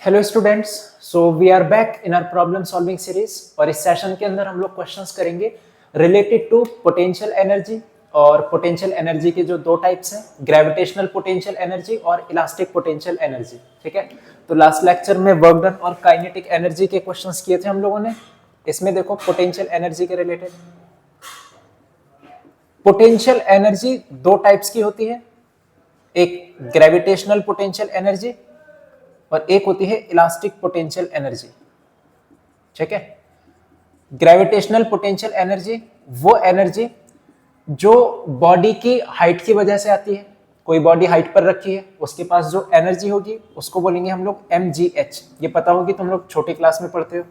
Hello students, so we are back in our problem solving series और इस session के अंदर हम लोग क्वेश्चंस करेंगे रिलेटेड टू पोटेंशियल एनर्जी। और पोटेंशियल एनर्जी के जो दो टाइप्स हैं, ग्रेविटेशनल पोटेंशियल एनर्जी और इलास्टिक पोटेंशियल एनर्जी। ठीक है, तो लास्ट लेक्चर में वर्क डन और काइनेटिक एनर्जी के क्वेश्चंस किए थे हम लोगों ने। इसमें देखो पोटेंशियल एनर्जी के रिलेटेड, पोटेंशियल एनर्जी दो टाइप्स की होती है, एक ग्रेविटेशनल पोटेंशियल एनर्जी और एक होती है इलास्टिक पोटेंशियल एनर्जी। ठीक है, ग्रेविटेशनल पोटेंशियल एनर्जी वो एनर्जी जो बॉडी की हाइट की वजह से आती है। कोई बॉडी हाइट पर रखी है, उसके पास जो एनर्जी होगी उसको बोलेंगे हम लोग mgh। ये पता होगी, तुम लोग छोटी क्लास में पढ़ते हो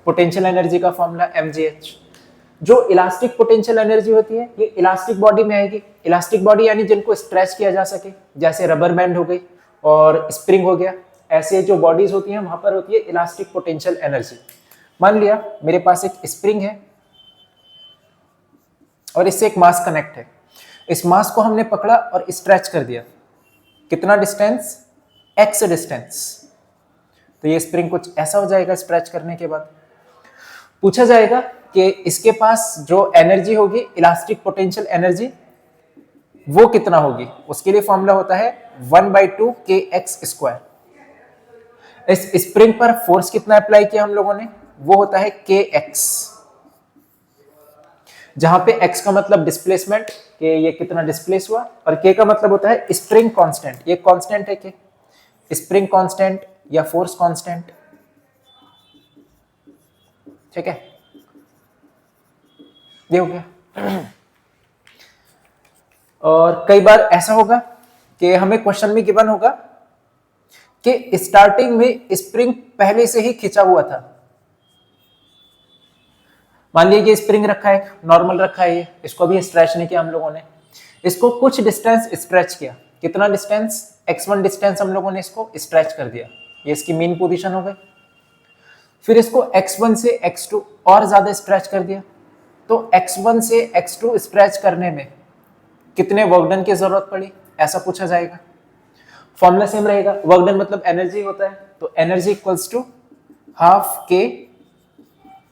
पोटेंशियल एनर्जी का फॉर्मूला mgh। जो इलास्टिक पोटेंशियल एनर्जी होती है ये इलास्टिक बॉडी में आएगी। इलास्टिक बॉडी यानी जिनको स्ट्रेच किया जा सके, जैसे रबर बैंड हो गई और स्प्रिंग हो गया, ऐसे जो बॉडीज होती हैं वहां पर होती है इलास्टिक पोटेंशियल एनर्जी। मान लिया मेरे पास एक स्प्रिंग है और इससे एक मास कनेक्ट है। इस मास को हमने पकड़ा और स्ट्रेच कर दिया। कितना डिस्टेंस? x distance. तो ये स्प्रिंग कुछ ऐसा हो जाएगा स्ट्रेच करने के बाद। पूछा जाएगा कि इसके पास जो एनर्जी होगी इलास्टिक पोटेंशियल एनर्जी वो कितना होगी। उसके लिए फॉर्मूला होता है 1/2 kx²। इस स्प्रिंग पर फोर्स कितना अप्लाई किया हम लोगों ने, वो होता है kx, जहां पे x का मतलब डिस्प्लेसमेंट, कि ये कितना डिस्प्लेस हुआ, और k का मतलब होता है स्प्रिंग कांस्टेंट। ये कांस्टेंट है k, स्प्रिंग कांस्टेंट या फोर्स कांस्टेंट। ठीक है, ये हो गया। और कई बार ऐसा होगा कि हमें क्वेश्चन में गिवन होगा कि स्टार्टिंग में स्प्रिंग पहले से ही खिंचा हुआ था। मान लीजिए ये स्प्रिंग रखा है, नॉर्मल रखा है, ये इसको भी स्ट्रेच नहीं किया हम लोगों ने, इसको कुछ डिस्टेंस स्ट्रेच किया। कितना डिस्टेंस? x1 डिस्टेंस हम लोगों ने इसको स्ट्रेच कर दिया। ये इसकी मेन पोजीशन हो गई। फिर इसको x1 से x2 और ज्यादा स्ट्रेच कर दिया। तो x1 से x2 स्ट्रेच करने में कितने वर्क डन की जरूरत पड़ी, ऐसा पूछा जाएगा। फॉर्मूला सेम रहेगा, वर्क डन मतलब एनर्जी होता है, तो energy equals to half k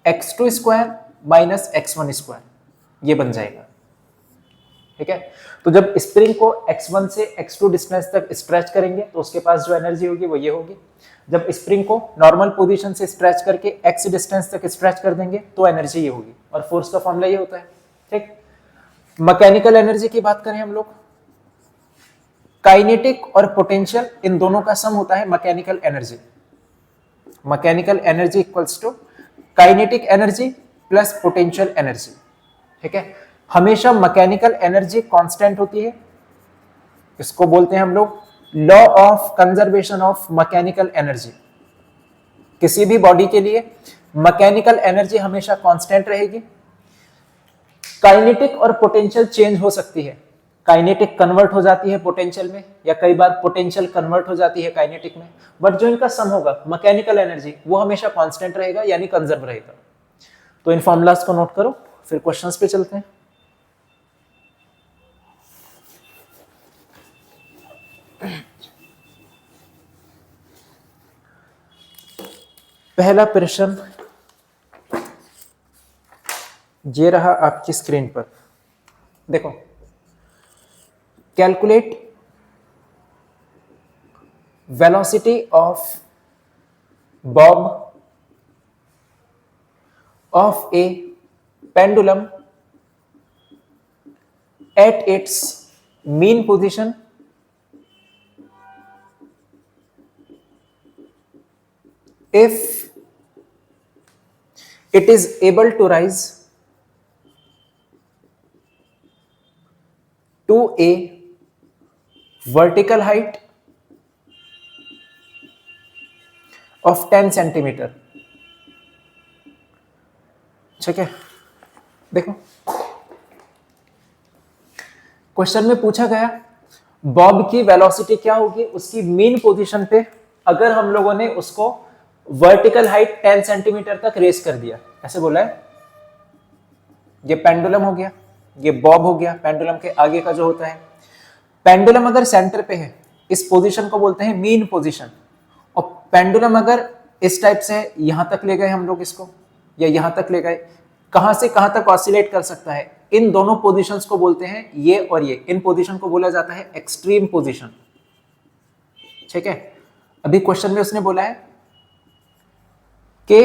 x2² minus x1², ये बन जाएगा। ठीक है, तो जब स्प्रिंग को x1 से x2 डिस्टेंस तक स्ट्रेच करेंगे तो उसके पास जो एनर्जी होगी वो ये होगी। जब स्प्रिंग को नॉर्मल पोजीशन से स्ट्रेच करके x डिस्टेंस तक स्ट्रेच कर देंगे तो एनर्जी ये होगी। और फोर्स का फॉर्मूला ये होता है। ठीक, मैकेनिकल एनर्जी की बात करें हम लोग, काइनेटिक और पोटेंशियल इन दोनों का सम होता है mechanical energy. Mechanical energy equals to kinetic energy plus potential energy. ठीक है, हमेशा मैकेनिकल एनर्जी कांस्टेंट होती है। इसको बोलते हैं हम लोग law of conservation of mechanical energy. किसी भी बॉडी के लिए मैकेनिकल एनर्जी हमेशा कांस्टेंट रहेगी। काइनेटिक और पोटेंशियल चेंज हो सकती है। काइनेटिक कन्वर्ट हो जाती है पोटेंशियल में, या कई बार पोटेंशियल कन्वर्ट हो जाती है काइनेटिक में, बट जो इनका सम होगा मैकेनिकल एनर्जी वो हमेशा कांस्टेंट रहेगा, यानी कंजर्व रहेगा। तो इन फॉर्मूलाज को नोट करो, फिर क्वेश्चंस पे चलते हैं। पहला प्रश्न ये रहा आपकी स्क्रीन पर, देखो। Calculate velocity of Bob of A pendulum at its mean position if it is able to rise to a vertical height of 10 centimetre. ठीक है, देखो क्वेश्चन में पूछा गया बॉब की वेलोसिटी क्या होगी उसकी मीन पोजीशन पे, अगर हम लोगों ने उसको वर्टिकल हाइट 10 सेंटीमीटर तक रेस कर दिया। ऐसे बोला है, ये पेंडुलम हो गया, ये बॉब हो गया, पेंडुलम के आगे का जो होता है। पेंडुलम अगर सेंटर पे है, इस पोजीशन को बोलते हैं मीन पोजीशन, और पेंडुलम अगर इस टाइप से यहां तक ले गए हम लोग इसको, या यहां तक ले गए, कहां से कहां तक ऑसिलेट कर सकता है, इन दोनों पोजीशंस को बोलते हैं, ये और ये, इन पोजीशन को बोला जाता है एक्सट्रीम पोजीशन। ठीक है, अभी क्वेश्चन में उसने बोला है कि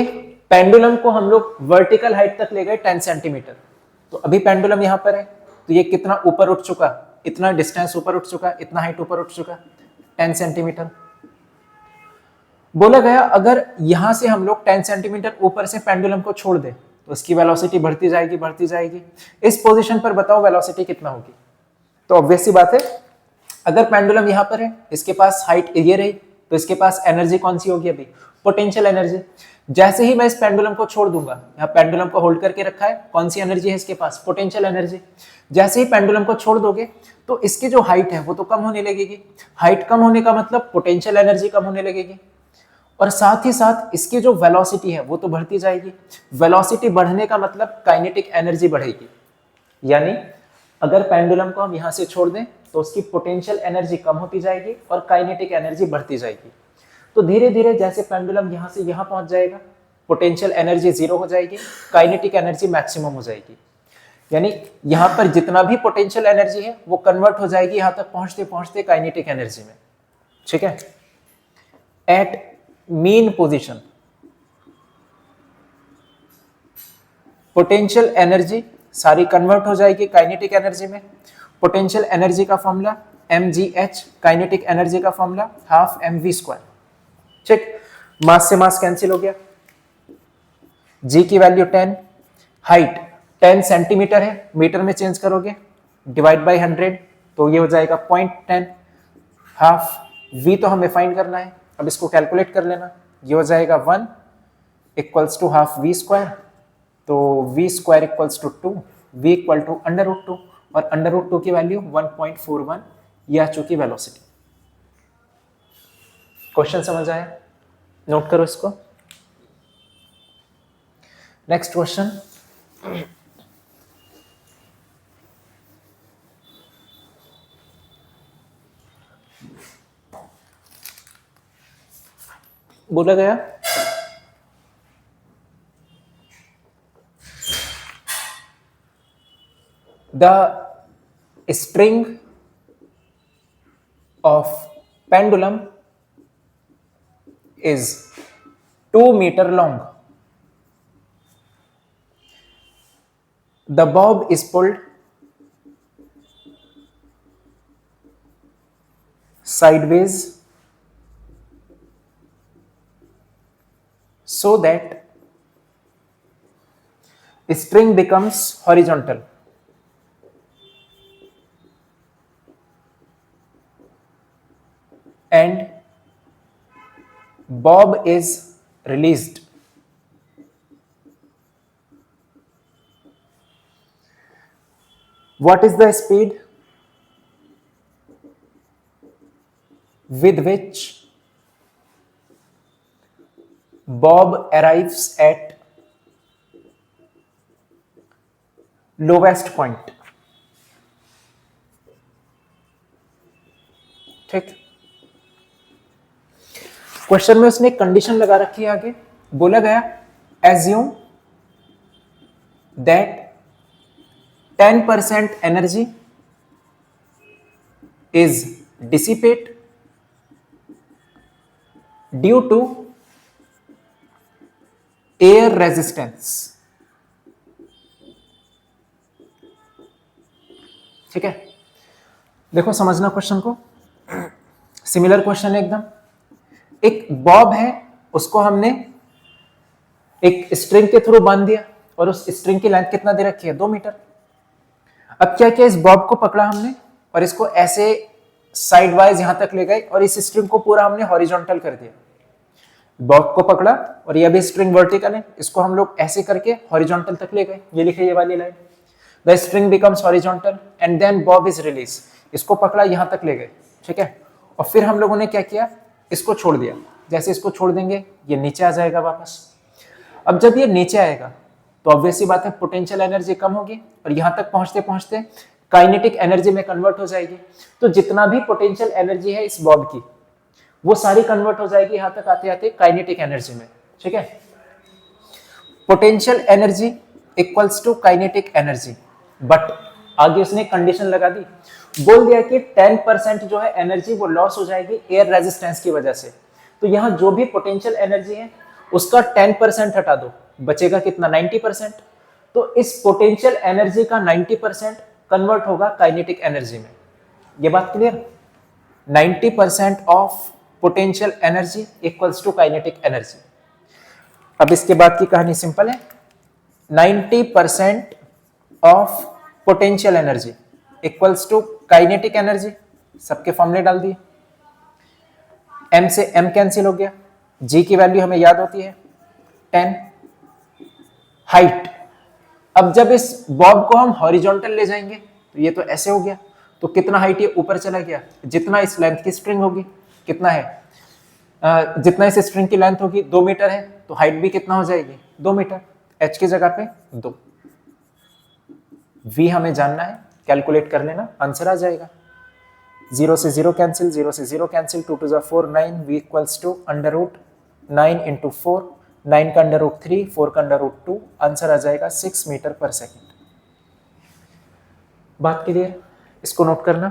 पेंडुलम को हम लोग वर्टिकल हाइट तक ले गए 10 सेंटीमीटर। तो अभी पेंडुलम यहां पर है, तो ये कितना ऊपर उठ चुका, इतना डिस्टेंस ऊपर उठ चुका, इतना हाइट ऊपर उठ चुका, 10 सेंटीमीटर। बोला गया अगर यहां से हम लोग 10 सेंटीमीटर ऊपर से पेंडुलम को छोड़ दें तो उसकी वेलोसिटी बढ़ती जाएगी बढ़ती जाएगी। इस पोजीशन पर बताओ वेलोसिटी कितना होगी। तो ऑब्वियस सी बात है, अगर पेंडुलम यहां पर है, इसके पास हाइट ये रही, तो इसके पास एनर्जी कौन सी होगी, अभी पोटेंशियल एनर्जी। जैसे ही मैं इस पेंडुलम को छोड़ दूंगा, यहाँ पेंडुलम को होल्ड करके रखा है, कौन सी एनर्जी है इसके पास, पोटेंशियल एनर्जी। जैसे ही पेंडुलम को छोड़ दोगे तो इसकी जो हाइट है वो तो कम होने लगेगी। हाइट कम होने का मतलब पोटेंशियल एनर्जी कम होने लगेगी, और साथ ही साथ इसकी जो वेलोसिटी है वो तो बढ़ती जाएगी। वेलोसिटी बढ़ने का मतलब काइनेटिक एनर्जी बढ़ेगी। यानी अगर पेंडुलम को हम यहां से छोड़ दें तो उसकी पोटेंशियल एनर्जी कम होती जाएगी और काइनेटिक एनर्जी बढ़ती जाएगी। तो धीरे धीरे जैसे पेंडुलम यहां से यहां पहुंच जाएगा, पोटेंशियल एनर्जी जीरो हो जाएगी, काइनेटिक एनर्जी मैक्सिमम हो जाएगी। यानी यहां पर जितना भी पोटेंशियल एनर्जी है वो कन्वर्ट हो जाएगी यहां तक पहुंचते पहुंचते काइनेटिक एनर्जी में। ठीक है, at mean position potential energy सारी कन्वर्ट हो जाएगी काइनेटिक एनर्जी में। पोटेंशियल एनर्जी का फॉर्मूला mgh, काइनेटिक एनर्जी का फॉर्मूला हाफ mv²। ठीक, मास से मास कैंसिल हो गया, g की वैल्यू 10, हाइट 10 सेंटीमीटर है, मीटर में चेंज करोगे डिवाइड बाय 100 तो ये हो जाएगा 0.10, हाफ v तो हमें फाइंड करना है, अब इसको कैलकुलेट कर लेना, ये हो जाएगा 1 इक्वल्स टू हाफ v², तो v² equals to 2, v equal to √2, और √2 की वैल्यू 1.41, ये आ चुकी वेलोसिटी। क्वेश्चन समझ आया, नोट करो इसको। नेक्स्ट क्वेश्चन, बोला गया the string of pendulum is 2 meter long. The bob is pulled sideways so that string becomes horizontal. And bob is released. What is the speed with which bob arrives at lowest point? ठीक, question में उसने एक condition लगा रखी है आगे, बोला गया assume that 10% energy is dissipate due to air resistance. ठीक है, देखो समझना क्वेश्चन को, सिमिलर क्वेश्चन है एकदम। एक बॉब है, उसको हमने एक स्ट्रिंग के थ्रू बांध दिया और उस स्ट्रिंग की लेंथ कितना दे रखी है, 2 मीटर। अब क्या किया, इस बॉब को पकड़ा हमने और इसको ऐसे साइड वाइज यहां तक ले गए और इस स्ट्रिंग को पूरा हमने हॉरिजॉन्टल कर दिया। बॉब को पकड़ा और ये भी स्ट्रिंग वर्टिकल है, इसको हम लोग ऐसे करके हॉरिजॉन्टल तक ले गए, ये लिखे ये वाली line, the string becomes horizontal and then bob is release. इसको पकड़ा यहां तक ले गए, ठीक है, और फिर हम लोगों ने क्या किया, इसको छोड़ दिया। जैसे इसको छोड़ देंगे ये नीचे आ जाएगा वापस। अब जब ये नीचे आएगा तो ऑब्वियस सी बात है पोटेंशियल एनर्जी कम होगी और यहां तक पहुंचते पहुंचते काइनेटिक एनर्जी में कन्वर्ट हो जाएगी। तो जितना भी पोटेंशियल एनर्जी है इस बॉब की वो सारी कन्वर्ट हो जाएगी यहां तक आते आते काइनेटिक एनर्जी में। ठीक है, potential energy equals to kinetic energy, but आगे उसने कंडीशन लगा दी, बोल दिया कि 10% जो है एनर्जी वो लॉस हो जाएगी एयर रेजिस्टेंस की वजह से। तो यहां जो भी पोटेंशियल एनर्जी है उसका 10% हटा दो, बचेगा कितना 90%। तो इस पोटेंशियल एनर्जी का 90% कन्वर्ट होगा काइनेटिक एनर्जी में। ये बात clear? 90% of potential energy equals to kinetic energy. अब इसके बाद की कहानी सिंपल है, 90% of potential energy equals to kinetic energy, सबके फॉर्मूले डाल दिए, m से m कैंसिल हो गया, g की वैल्यू हमें याद होती है 10, हाइट। अब जब इस बॉब को हम हॉरिजॉन्टल ले जाएंगे तो ये तो ऐसे हो गया, तो कितना हाइट ये ऊपर चला गया, जितना इस लेंथ की स्ट्रिंग होगी कितना है, जितना इस स्ट्रिंग की लेंथ होगी 2 मीटर है, तो हाइट भी कितना हो जाएगी 2 मीटर, h की जगह पे 2, v हमें जानना है, कैलकुलेट कर लेना, आंसर आ जाएगा। 0 से 0 कैंसिल, 0 से 0 cancel, 2 to 4 9, v equals to under root 9 into 4, 9 का अंडर रूट 3, 4 का अंडर रूट 2, आंसर आ जाएगा 6 मीटर पर सेकेंड। बात क्लियर? इसको नोट करना।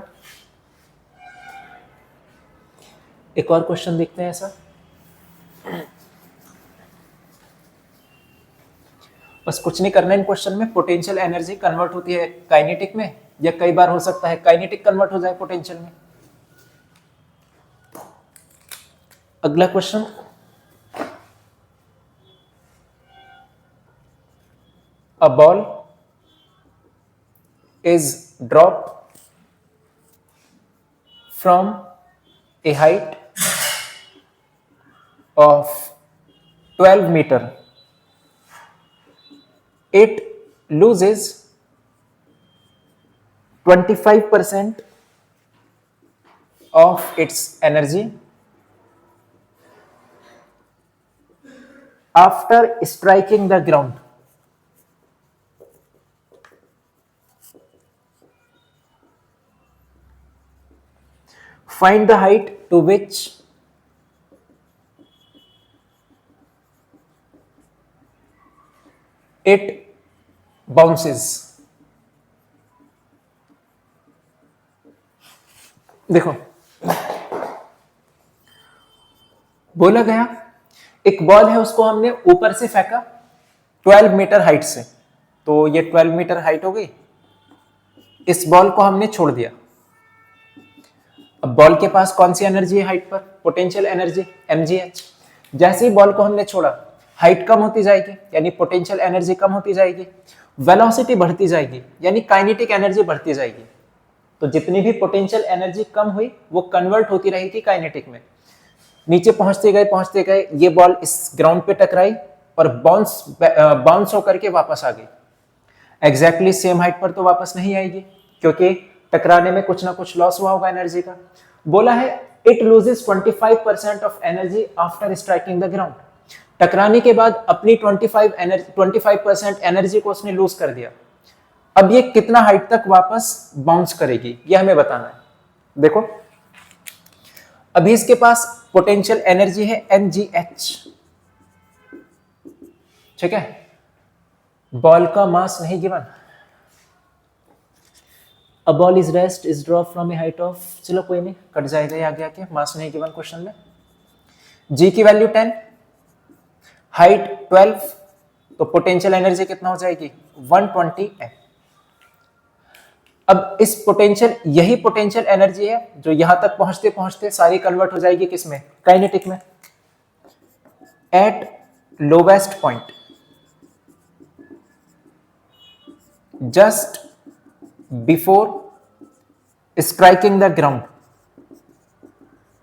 एक और क्वेश्चन देखते हैं ऐसा, बस कुछ नहीं करना इन क्वेश्चन में, पोटेंशियल एनर्जी कन्वर्ट होती है काइनेटिक में, या कई बार हो सकता है काइनेटिक कन्वर्ट हो जाए पोटेंशियल में। अगला question, a ball is drop from a height of 12 metre, it loses 25% of its energy after striking the ground. Find the height to which it bounces. देखो बोला गया एक बॉल है, उसको हमने ऊपर से फेंका 12 मीटर हाइट से, तो ये 12 मीटर हाइट हो गई, इस बॉल को हमने छोड़ दिया। अब बॉल के पास कौन सी एनर्जी है हाइट पर, पोटेंशियल एनर्जी mgh। जैसे ही बॉल को हमने छोड़ा हाइट कम होती जाएगी, यानी पोटेंशियल एनर्जी कम होती जाएगी, वेलोसिटी बढ़ती जाएगी, यानी काइनेटिक एनर्जी बढ़ती जाएगी। तो जितनी भी पोटेंशियल एनर्जी कम हुई वो कन्वर्ट होती रहेगी काइनेटिक में। नीचे पहुंचते गए ये बॉल इस ग्राउंड पे टकराई और बाउंस होकर के वापस आ गई। एग्जैक्टली सेम हाइट पर तो वापस नहीं आएगी, क्योंकि टकराने में कुछ ना कुछ लॉस हुआ होगा एनर्जी का। बोला है it loses 25% of energy after striking the ground. टकराने के बाद अपनी 25% एनर्जी को उसने लूज कर दिया। अब ये कितना हाइट तक वापस बाउंस करेगी ये हमें बताना है। देखो अभी इसके पास पोटेंशियल एनर्जी है mgh, ठीक है, बॉल का मास नहीं given. A ball is rest is drop from a height of, चलो कोई नहीं कट जाएगा ये आगे आके, मास नहीं गिवन क्वेश्चन में। g की वैल्यू 10, हाइट 12, तो पोटेंशियल एनर्जी कितना हो जाएगी 120 m। अब इस पोटेंशियल, यही पोटेंशियल एनर्जी है जो यहां तक पहुंचते पहुंचते सारी कन्वर्ट हो जाएगी किसमें, काइनेटिक में। At lowest point just before striking the ground,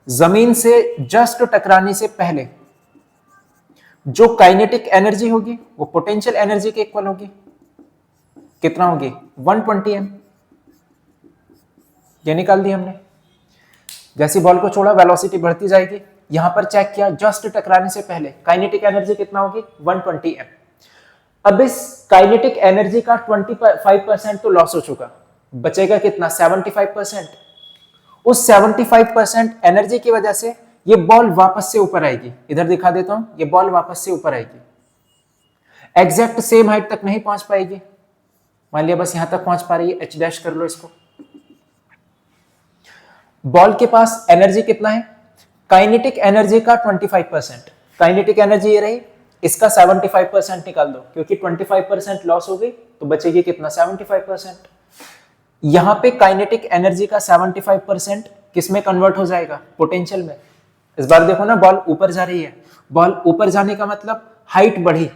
जमीन से जस्ट टकराने से पहले जो काइनेटिक एनर्जी होगी वो पोटेंशियल एनर्जी के इक्वल होगी। कितना होगी 120 m। ये निकाल दी हमने। जैसे बॉल को छोड़ा वेलोसिटी बढ़ती जाएगी, यहां पर चेक किया जस्ट टकराने से पहले काइनेटिक एनर्जी कितना होगी 120 m। अब इस काइनेटिक एनर्जी का 25% तो लॉस हो चुका, बचेगा कितना 75%। उस 75% एनर्जी की वजह से ये बॉल वापस से ऊपर आएगी, इधर दिखा देता हूं, ये बॉल वापस से ऊपर आएगी, एग्जैक्ट सेम हाइट तक नहीं पहुंच पाएगी, मान लिया बस यहां तक पहुंच पा रही है, एच डैश कर लो इसको। बॉल के पास एनर्जी कितना है, काइनेटिक एनर्जी का 25%, काइनेटिक एनर्जी ये रही, इसका 75% निकाल दो, क्योंकि 25% लॉस हो गई तो बचेगी कितना, 75%। यहां पे काइनेटिक एनर्जी का 75% किसमें कन्वर्ट हो जाएगा, पोटेंशियल में। इस बार देखो ना, बॉल ऊपर जा रही है, बॉल ऊपर जाने का मतलब हाइट बढ़ी,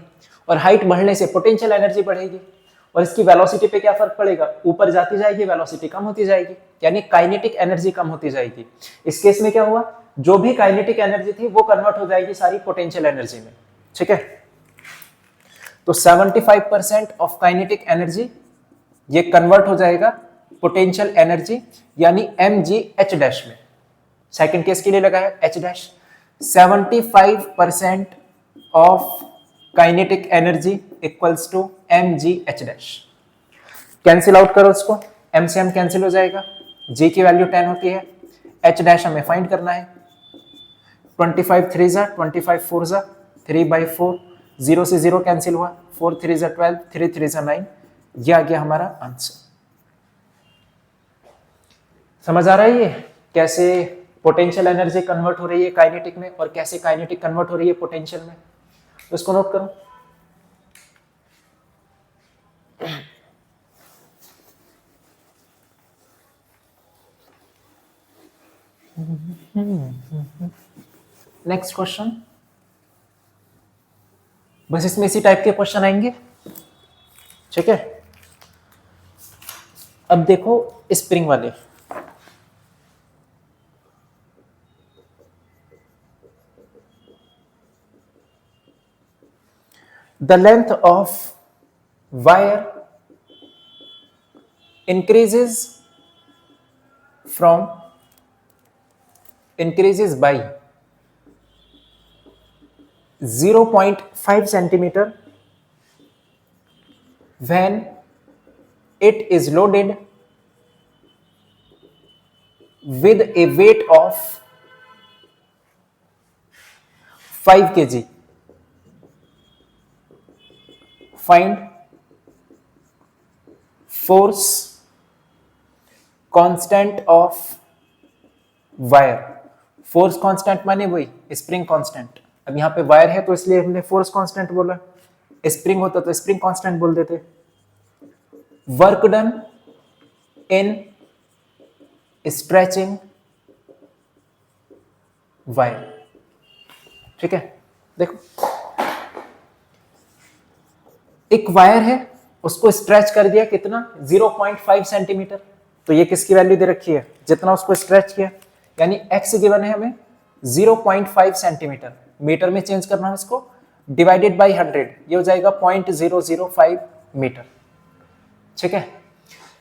और हाइट बढ़ने से पोटेंशियल एनर्जी बढ़ेगी, और इसकी वेलोसिटी पे क्या फर्क पड़ेगा, ऊपर जाती जाएगी, वेलोसिटी कम होती जाएगी, यानी काइनेटिक एनर्जी कम होती जाएगी। इस केस में क्या हुआ, जो भी काइनेटिक एनर्जी थी वो कन्वर्ट हो जाएगी सारी पोटेंशियल एनर्जी में, ठीक है। तो 75% ऑफ काइनेटिक एनर्जी ये कन्वर्ट हो जाएगा पोटेंशियल एनर्जी, यानी mgh डैश में। सेकंड केस के लिए लगा है h dash, 75% of kinetic energy equals to mgh dash. Cancel out करो इसको, m से m कैंसिल हो जाएगा, g की वैल्यू 10 होती है, h डैश हमें फाइंड करना है, 25 3 जा 25 4 जा 3/4, 0 से 0 कैंसिल हुआ, 4 3 जा 12, 3 3 जा 9, ये आ गया हमारा आंसर। समझ आ रहा है ये कैसे पोटेंशियल एनर्जी कन्वर्ट हो रही है काइनेटिक में, और कैसे काइनेटिक कन्वर्ट हो रही है पोटेंशियल में, तो इसको नोट करो। नेक्स्ट क्वेश्चन, बस इसमें इसी टाइप के क्वेश्चन आएंगे, ठीक है। अब देखो स्प्रिंग वाले, the length of wire increases by 0.5 centimeter when it is loaded with a weight of 5 kg. Find force constant of wire. Force constant माने वही स्प्रिंग कांस्टेंट, अब यहां पे वायर है तो इसलिए हमने फोर्स कांस्टेंट बोला, स्प्रिंग होता तो स्प्रिंग कांस्टेंट बोल देते। Work done in stretching wire, ठीक है। देखो एक वायर है, उसको स्ट्रेच कर दिया कितना, 0.5 सेंटीमीटर, तो ये किसकी वैल्यू दे रखी है, जितना उसको स्ट्रेच किया, यानी x गिवन है हमें 0.5 सेंटीमीटर, मीटर में चेंज करना है इसको, डिवाइडेड बाय 100, ये हो जाएगा 0.005 मीटर, ठीक है।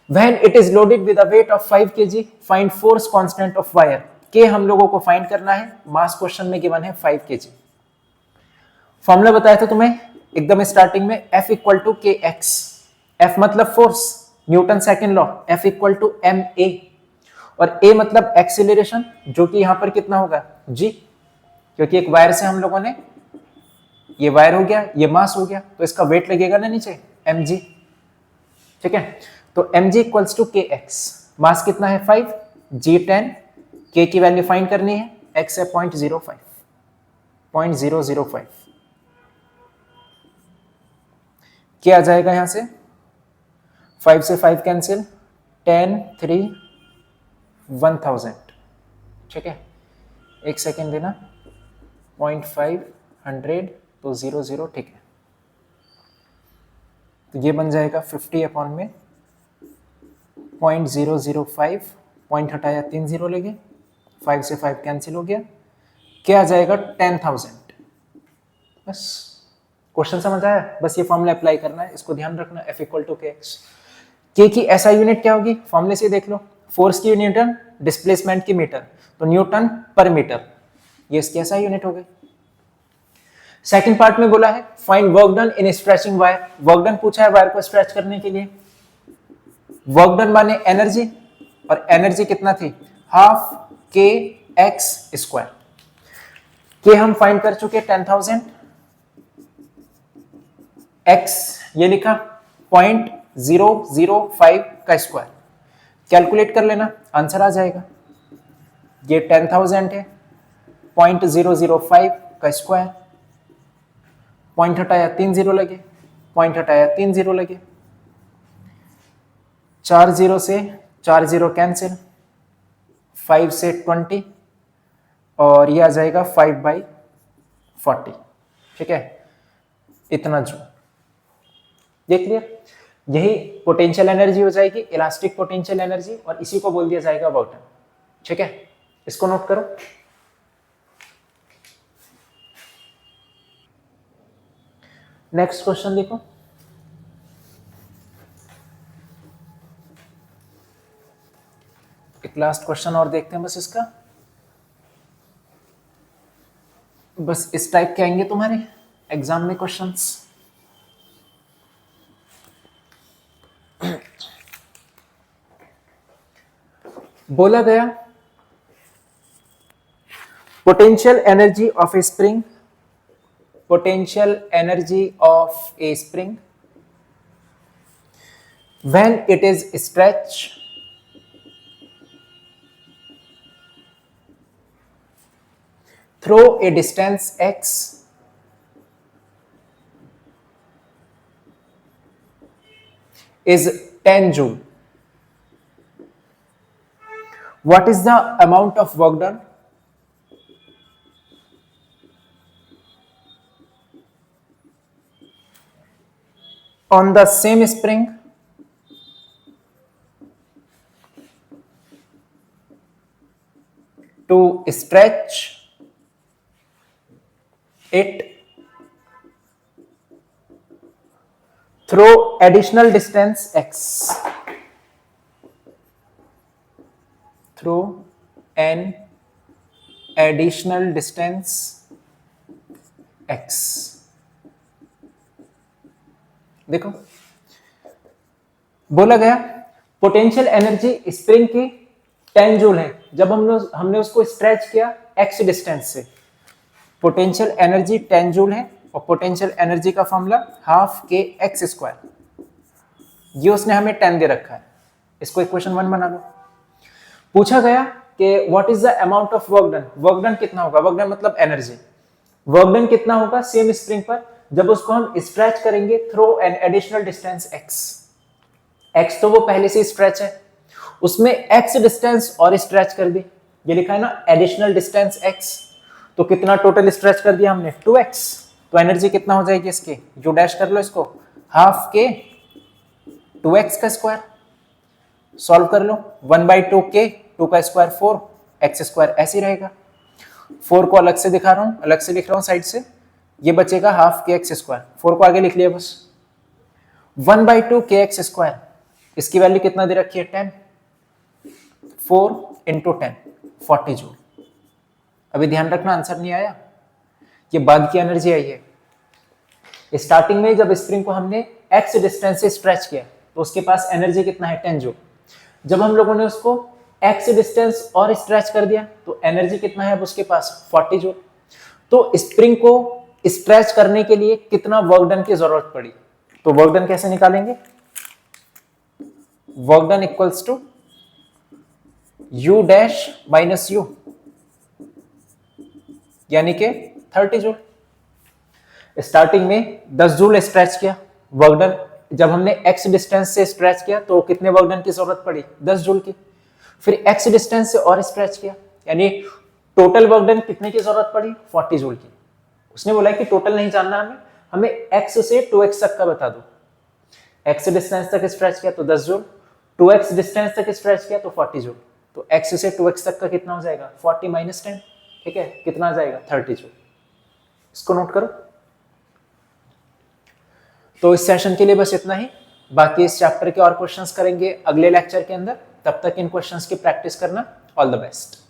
When it is loaded with a weight of 5 kg, find force constant of wire. के हम लोगों को फाइंड करना है, मास क्वेश्चन में गिवन है 5 kg। फॉर्मूला बताया था तुम्हें एकदम स्टार्टिंग में, F equal to k x, F मतलब force, Newton second law, F equal to m a, और A मतलब एक्सीलरेशन, जो कि यहां पर कितना होगा G, क्योंकि एक वायर से हम लोगों ने, ये वायर हो गया, ये मास हो गया, तो इसका वेट लगेगा ना नीचे mg, ठीक है। तो mg equals to k x, मास कितना है 5, G 10, K की वैल्यू फाइंड करनी है, x है 0.005, क्या आ जाएगा यहां से, 5 से 5 कैंसिल, 10 3 1000, ठीक है। एक सेकेंड देना, 0.5 100 तो 00, ठीक है। तो ये बन जाएगा 50 अपॉन में 0.005, पॉइंट हटाया 3 0 ले गए, 5 से 5 कैंसिल हो गया, क्या आ जाएगा 10,000। बस क्वेश्चन समझ आया, बस ये फॉर्मूला अप्लाई करना है, इसको ध्यान रखना, F equal to k x. के की एसआई यूनिट क्या होगी, फॉर्मूले से देख लो, फोर्स की न्यूटन, डिस्प्लेसमेंट की मीटर, तो न्यूटन पर मीटर, ये इसकी एसआई यूनिट हो गई। सेकंड पार्ट में बोला है find work done in stretching wire, work done पूछा है वायर को स्ट्रेच करने के लिए, वर्क डन माने एनर्जी, और एनर्जी कितना थी, हाफ के एक्स स्क्वायर, के हम फाइंड कर चुके 10,000, एक्स ये लिखा 0.005 का स्क्वायर, कैलकुलेट कर लेना आंसर आ जाएगा। ये 10,000 है, 0.005 का स्क्वायर, पॉइंट हटाया 3 जीरो लगे, पॉइंट हटाया 3 जीरो लगे, 4 जीरो से 4 जीरो कैंसिल, 5 से 20 और ये आ जाएगा 5/40। ठीक है, इतना जूल। ये क्लियर? यही पोटेंशियल एनर्जी हो जाएगी, इलास्टिक पोटेंशियल एनर्जी, और इसी को बोल दिया जाएगा वर्क डन। ठीक है, इसको नोट करो। नेक्स्ट क्वेश्चन देखो, एक लास्ट क्वेश्चन और देखते हैं बस इसका, बस इस टाइप के आएंगे तुम्हारे एग्जाम में क्वेश्चंस। बोला गया potential energy of A spring, potential energy of a spring when it is stretched through a distance x is 10 joule. What is the amount of work done on the same spring to stretch it through additional distance x, through an additional distance x? देखो, बोला गया potential energy spring की 10 joule है जब हमने उसको stretch किया x distance से। पोटेंशियल एनर्जी 10 जूल है और पोटेंशियल एनर्जी का फॉर्मूला हाफ के एक्स स्क्वायर, ये उसने हमें 10 दे रखा है। इसको इक्वेशन 1 बना लो। पूछा गया कि what is the amount of work done, work done कितना होगा, वर्क डन मतलब एनर्जी, वर्क डन कितना होगा सेम स्प्रिंग पर जब उसको हम स्ट्रेच करेंगे through an additional distance x। x तो वो पहले से स्ट्रेच है, उसमें x डिस्टेंस और स्ट्रेच कर दी, ये लिखा है ना एडिशनल डिस्टेंस x, तो कितना टोटल स्ट्रेच कर दिया हमने 2x, तो एनर्जी कितना हो जाएगी इसकी, जो डैश कर लो इसको, हाफ के 2x का स्क्वायर, सॉल्व कर लो 1/2 के 2 का स्क्वायर 4, x स्क्वायर ऐसे ही रहेगा। 4 को अलग से दिखा रहा हूं, अलग से लिख रहा हूं साइड से, ये बचेगा हाफ के एक्स स्क्वायर, 4 को आगे लिख लिया बस, 1/2 के एक्स स्क्वायर, इसकी वैल्यू कितना दे रखी है 10, 4 × 10 40 जूल। अभी ध्यान रखना आंसर नहीं आया, ये बाद की एनर्जी आई है। स्टार्टिंग में जब स्प्रिंग को हमने एक्स डिस्टेंस से स्ट्रेच किया तो उसके पास एनर्जी कितना है 10 जूल। जब हम लोगों ने उसको एक्स डिस्टेंस और स्ट्रेच कर दिया तो एनर्जी कितना है अब उसके पास 40 जूल। तो स्प्रिंग को स्ट्रेच करने के लिए कितना वर्क डन की जरूरत पड़ी, तो वर्क डन कैसे निकालेंगे, work done equals to u dash minus u, यानी कि 30 जूल। स्टार्टिंग में 10 जूल स्ट्रेच किया, वर्क डन जब हमने x डिस्टेंस से स्ट्रेच किया तो कितने वर्क डन की जरूरत पड़ी 10 जूल की, फिर x डिस्टेंस से और स्ट्रेच किया, यानी टोटल वर्क डन कितने की जरूरत पड़ी 40 जूल की। उसने बोला कि टोटल नहीं जानना हमें x से 2x तक का बता दो, x डिस्टेंस तक स्ट्रेच किया तो 10 जूल, 2x डिस्टेंस तक स्ट्रेच किया तो 40 जूल, तो x से 2x तक का कितना हो जाएगा 40 - 10, ठीक है, कितना आ जाएगा 30 जूल। इसको नोट करो। तो इस सेशन के लिए बस इतना ही, बाकी इस चैप्टर के और क्वेश्चंस करेंगे अगले लेक्चर के अंदर, तब तक इन क्वेश्चंस की प्रैक्टिस करना। All the best.